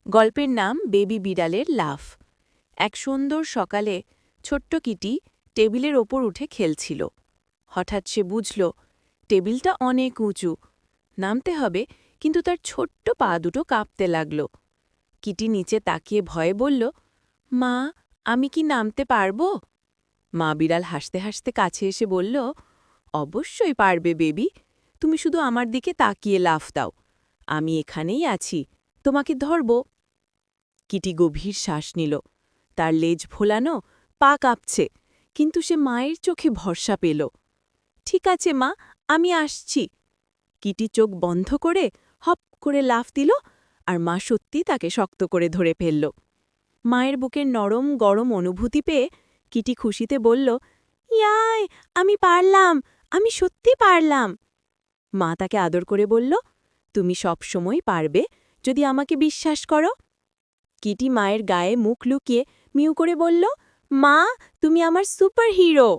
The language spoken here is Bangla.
গল্পের নাম বেবি বিড়ালের লাফ। এক সুন্দর সকালে ছোট্ট কিটি টেবিলের ওপর উঠে খেলছিল। হঠাৎ সে বুঝল টেবিলটা অনেক উঁচু, নামতে হবে, কিন্তু তার ছোট্ট পা দুটো কাঁপতে লাগল। কিটি নিচে তাকিয়ে ভয়ে বলল, মা, আমি কি নামতে পারব? মা বিড়াল হাসতে হাসতে কাছে এসে বলল, অবশ্যই পারবে বেবি, তুমি শুধু আমার দিকে তাকিয়ে লাফ দাও, আমি এখানেই আছি, তোমাকে ধরব। কিটি গভীর শ্বাস নিল। তার লেজ ভোলানো, পা কাঁপছে, কিন্তু সে মায়ের চোখে ভরসা পেল। ঠিক আছে মা, আমি আসছি। কিটি চোখ বন্ধ করে হপ করে লাফ দিল, আর মা সত্যি তাকে শক্ত করে ধরে ফেলল। মায়ের বুকের নরম গরম অনুভূতি পেয়ে কিটি খুশিতে বলল, ইয়াই, আমি পারলাম, আমি সত্যি পারলাম। মা তাকে আদর করে বলল, তুমি সব সময় পারবে, যদি আমাকে বিশ্বাস করো। কিটি মায়ের গায়ে মুখ লুকিয়ে মিউ করে বলল, মা, তুমি আমার সুপার হিরো।